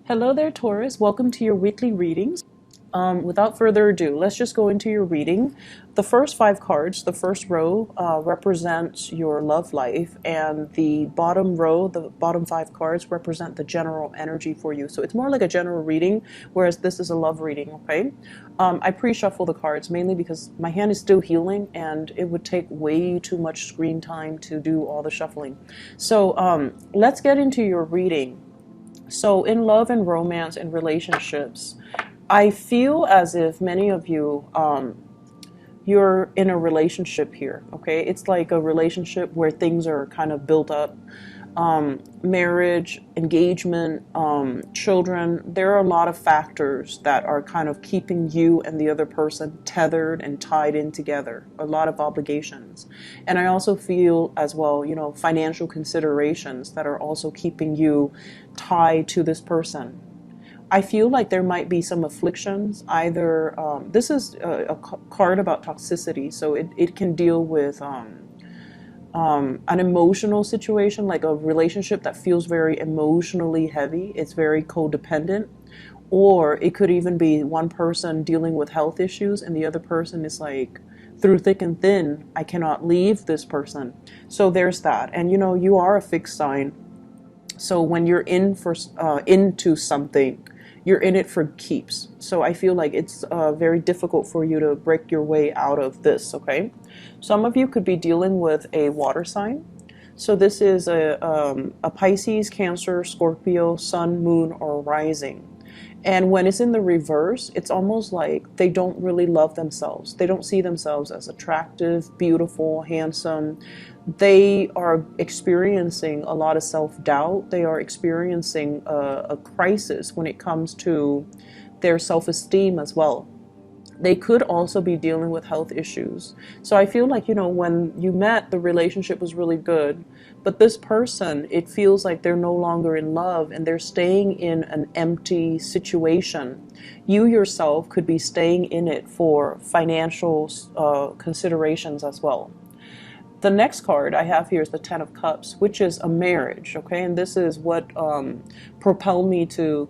Hello there, Taurus. Welcome to your weekly readings. Without further ado, let's just go into your reading. The first 5 cards, the first row represents your love life, and the bottom row, the bottom 5 cards, represent the general energy for you. So it's more like a general reading, whereas this is a love reading, okay? I pre-shuffle the cards mainly because my hand is still healing, and it would take way too much screen time to do all the shuffling. So let's get into your reading. So in love and romance and relationships, I feel as if many of you, you're in a relationship here, okay? It's like a relationship where things are kind of built up. Marriage, engagement, children, there are a lot of factors that are kind of keeping you and the other person tethered and tied in together, a lot of obligations. And I also feel as well, financial considerations that are also keeping you tied to this person. I feel like there might be some afflictions, either, this is a card about toxicity, so it can deal with an emotional situation, like a relationship that feels very emotionally heavy. It's very codependent. Or it could even be one person dealing with health issues and the other person is like, through thick and thin, I cannot leave this person. So there's that. And you are a fixed sign. So when you're into something, you're in it for keeps. So I feel like it's very difficult for you to break your way out of this, okay? Some of you could be dealing with a water sign. So this is a Pisces, Cancer, Scorpio, Sun, Moon, or Rising. And when it's in the reverse, it's almost like they don't really love themselves. They don't see themselves as attractive, beautiful, handsome. They are experiencing a lot of self-doubt. They are experiencing a crisis when it comes to their self-esteem as well. They could also be dealing with health issues. So I feel like, when you met, the relationship was really good. But this person, it feels like they're no longer in love and they're staying in an empty situation. You yourself could be staying in it for financial considerations as well. The next card I have here is the Ten of Cups, which is a marriage, okay? And this is what compelled me to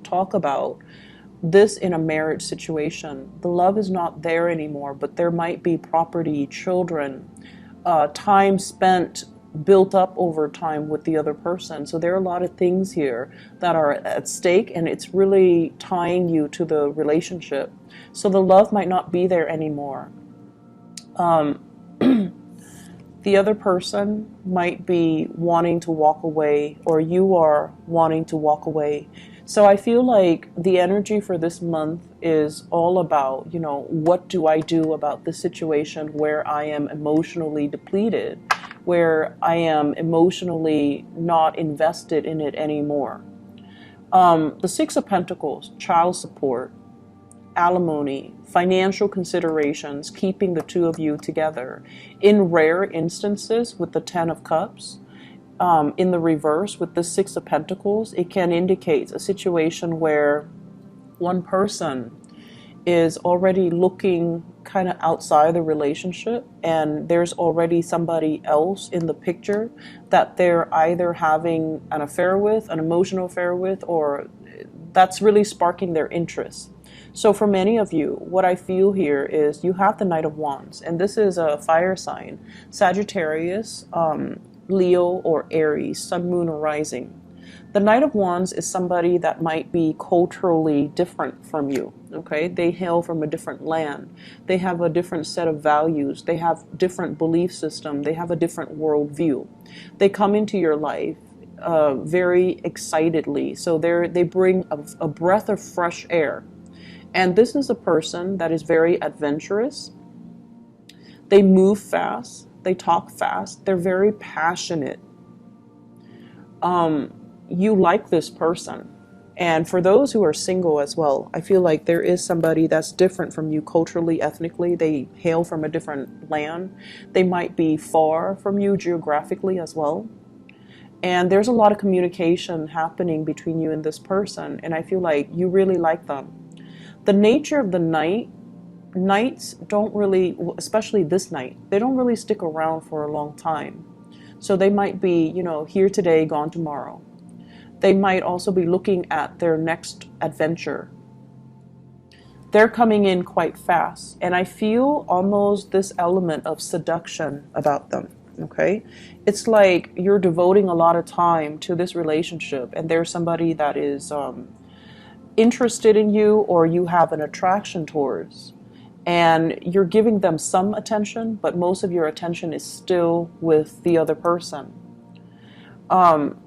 talk about this in a marriage situation. The love is not there anymore, but there might be property, children, time spent built up over time with the other person. So there are a lot of things here that are at stake, and it's really tying you to the relationship. So the love might not be there anymore. The other person might be wanting to walk away, or you are wanting to walk away. So I feel like the energy for this month is all about, what do I do about this situation where I am emotionally depleted, where I am emotionally not invested in it anymore. The Six of Pentacles, child support, alimony, financial considerations, keeping the two of you together. In rare instances with the Ten of Cups, in the reverse with the Six of Pentacles, it can indicate a situation where one person is already looking kind of outside the relationship and there's already somebody else in the picture that they're either having an affair with, an emotional affair with, or that's really sparking their interest. So for many of you, what I feel here is you have the Knight of Wands, and this is a fire sign, Sagittarius, Leo, or Aries, Sun, Moon, or Rising. The Knight of Wands is somebody that might be culturally different from you, okay? They hail from a different land. They have a different set of values. They have different belief system. They have a different worldview. They come into your life very excitedly. So they bring a breath of fresh air. And this is a person that is very adventurous. They move fast. They talk fast. They're very passionate. You like this person. And for those who are single as well, I feel like there is somebody that's different from you culturally, ethnically. They hail from a different land. They might be far from you geographically as well. And there's a lot of communication happening between you and this person. And I feel like you really like them. The nature of the nights don't really, especially this night, they don't really stick around for a long time. So they might be, here today, gone tomorrow. They might also be looking at their next adventure. They're coming in quite fast, and I feel almost this element of seduction about them. Okay, it's like you're devoting a lot of time to this relationship, and there's somebody that is interested in you, or you have an attraction towards, and you're giving them some attention, but most of your attention is still with the other person.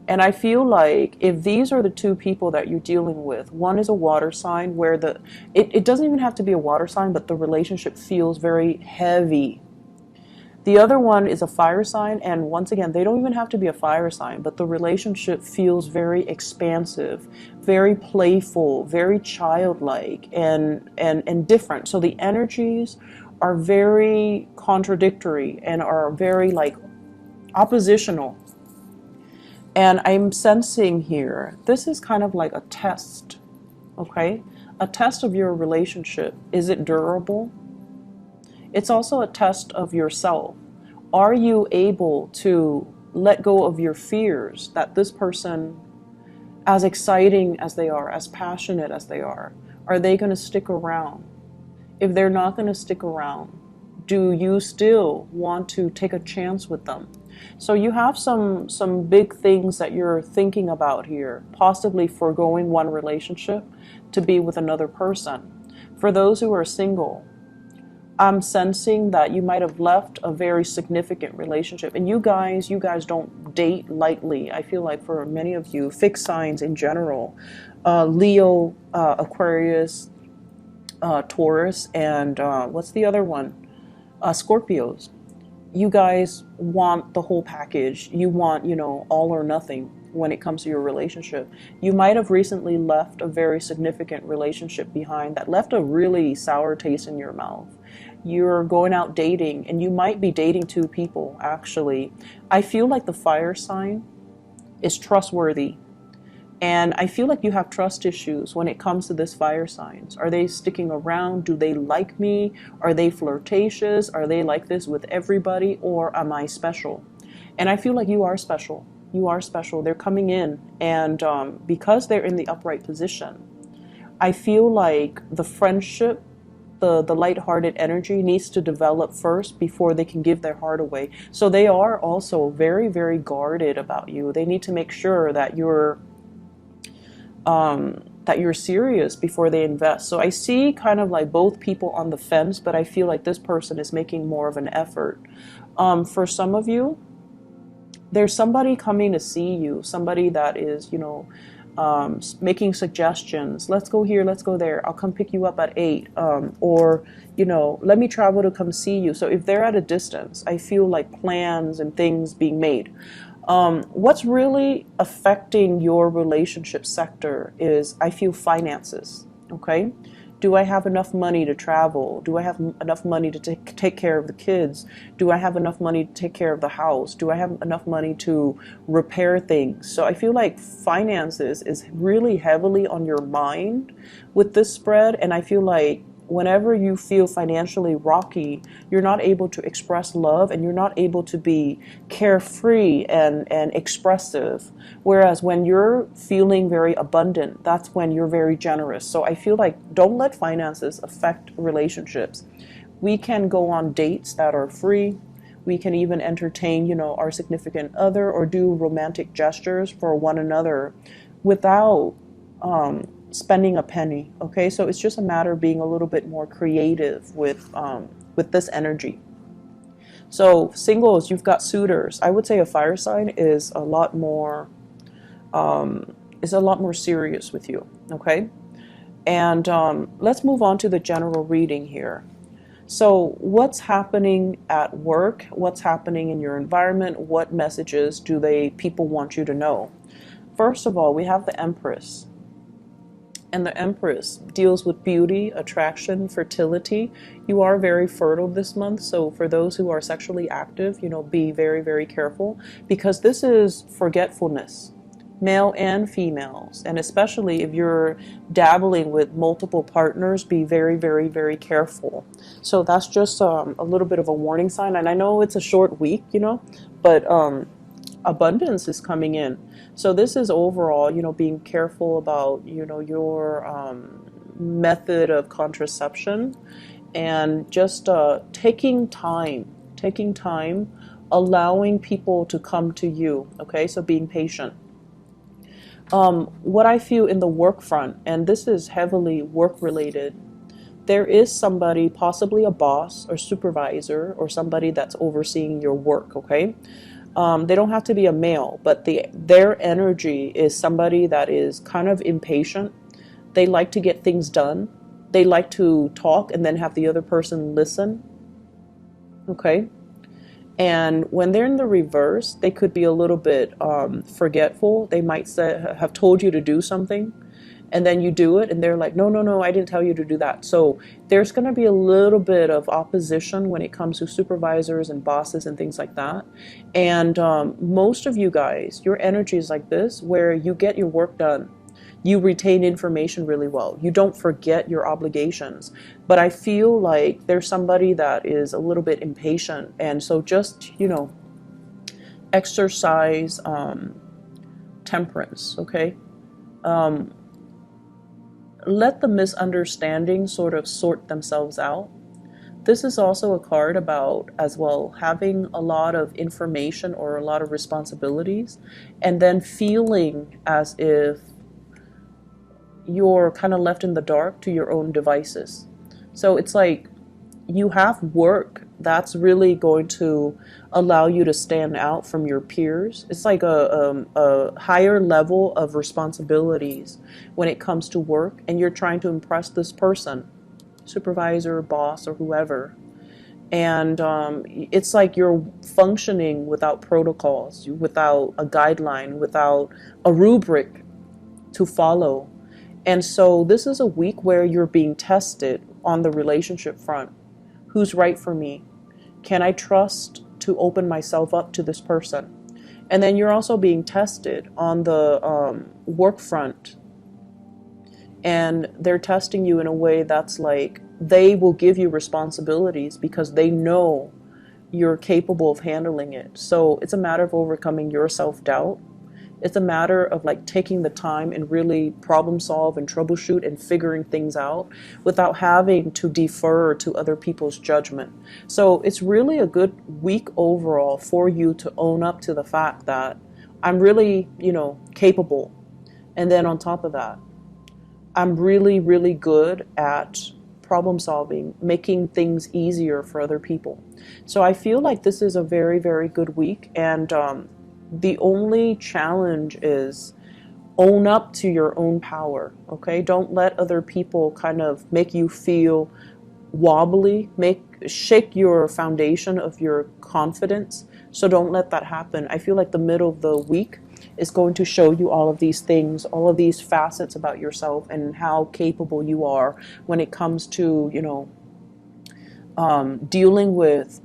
And I feel like if these are the two people that you're dealing with, one is a water sign where it doesn't even have to be a water sign, but the relationship feels very heavy. The other one is a fire sign, and once again, they don't even have to be a fire sign, but the relationship feels very expansive, very playful, very childlike, and different. So the energies are very contradictory and are very like oppositional. And I'm sensing here, this is kind of like a test, okay? A test of your relationship. Is it durable? It's also a test of yourself. Are you able to let go of your fears that this person, as exciting as they are, as passionate as they are they going to stick around? If they're not going to stick around, do you still want to take a chance with them? So you have some big things that you're thinking about here, possibly foregoing one relationship to be with another person. For those who are single, I'm sensing that you might have left a very significant relationship. And you guys don't date lightly. I feel like for many of you, fixed signs in general, Leo, Aquarius, Taurus, and what's the other one? Scorpios. You guys want the whole package. You want, all or nothing when it comes to your relationship. You might have recently left a very significant relationship behind that left a really sour taste in your mouth. You're going out dating, and you might be dating two people, actually. I feel like the fire sign is trustworthy. And I feel like you have trust issues when it comes to this fire signs. Are they sticking around? Do they like me? Are they flirtatious? Are they like this with everybody? Or am I special? And I feel like you are special. You are special. They're coming in. And because they're in the upright position, I feel like the friendship, the lighthearted energy needs to develop first before they can give their heart away. So they are also very, very guarded about you. They need to make sure that you're serious before they invest. So I see kind of like both people on the fence, but I feel like this person is making more of an effort. For some of you, there's somebody coming to see you, somebody that is, making suggestions. Let's go here, let's go there. I'll come pick you up at 8. Or, let me travel to come see you. So if they're at a distance, I feel like plans and things being made. What's really affecting your relationship sector is, I feel, finances, okay? Do I have enough money to travel? Do I have enough money to take care of the kids? Do I have enough money to take care of the house? Do I have enough money to repair things? So I feel like finances is really heavily on your mind with this spread, and I feel like whenever you feel financially rocky, you're not able to express love, and you're not able to be carefree and expressive. Whereas when you're feeling very abundant, that's when you're very generous. So I feel like don't let finances affect relationships. We can go on dates that are free. We can even entertain, our significant other, or do romantic gestures for one another without spending a penny. Okay, so it's just a matter of being a little bit more creative with this energy. So singles, you've got suitors. I would say a fire sign is a lot more serious with you. Okay, and let's move on to the general reading here. So what's happening at work? What's happening in your environment? What messages do people want you to know? First of all, we have the Empress. And the Empress deals with beauty, attraction, fertility. You are very fertile this month, so for those who are sexually active, be very, very careful, because this is forgetfulness, male and females. And especially if you're dabbling with multiple partners, be very, very, very careful. So that's just a little bit of a warning sign. And I know it's a short week, but abundance is coming in. So this is overall, being careful about, your method of contraception, and just taking time, allowing people to come to you. Okay, so being patient. What I feel in the work front, and this is heavily work related, there is somebody, possibly a boss or supervisor or somebody that's overseeing your work. Okay, they don't have to be a male, but their energy is somebody that is kind of impatient. They like to get things done. They like to talk and then have the other person listen. Okay. And when they're in the reverse, they could be a little bit forgetful. They might have told you to do something, and then you do it, and they're like, no, no, no, I didn't tell you to do that. So there's going to be a little bit of opposition when it comes to supervisors and bosses and things like that. And most of you guys, your energy is like this, where you get your work done. You retain information really well. You don't forget your obligations. But I feel like there's somebody that is a little bit impatient. And so just, exercise temperance, okay? Let the misunderstandings sort of sort themselves out. This is also a card about, as well, having a lot of information or a lot of responsibilities, and then feeling as if you're kind of left in the dark to your own devices. So it's like you have work that's really going to allow you to stand out from your peers. It's like a higher level of responsibilities when it comes to work, and you're trying to impress this person, supervisor, boss, or whoever. And it's like you're functioning without protocols, without a guideline, without a rubric to follow. And so this is a week where you're being tested on the relationship front. Who's right for me? Can I trust to open myself up to this person? And then you're also being tested on the work front. And they're testing you in a way that's like, they will give you responsibilities because they know you're capable of handling it. So it's a matter of overcoming your self-doubt. It's a matter of like taking the time and really problem solve and troubleshoot and figuring things out without having to defer to other people's judgment. So it's really a good week overall for you to own up to the fact that I'm really, capable. And then on top of that, I'm really, really good at problem solving, making things easier for other people. So I feel like this is a very, very good week. And the only challenge is own up to your own power, okay? Don't let other people kind of make you feel wobbly, shake your foundation of your confidence. So don't let that happen. I feel like the middle of the week is going to show you all of these things, all of these facets about yourself and how capable you are when it comes to, dealing with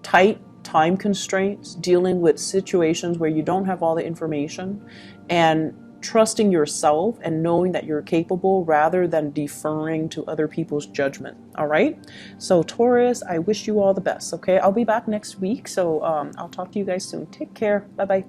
tight time constraints, dealing with situations where you don't have all the information, and trusting yourself and knowing that you're capable rather than deferring to other people's judgment. All right. So Taurus, I wish you all the best. Okay. I'll be back next week. So I'll talk to you guys soon. Take care. Bye-bye.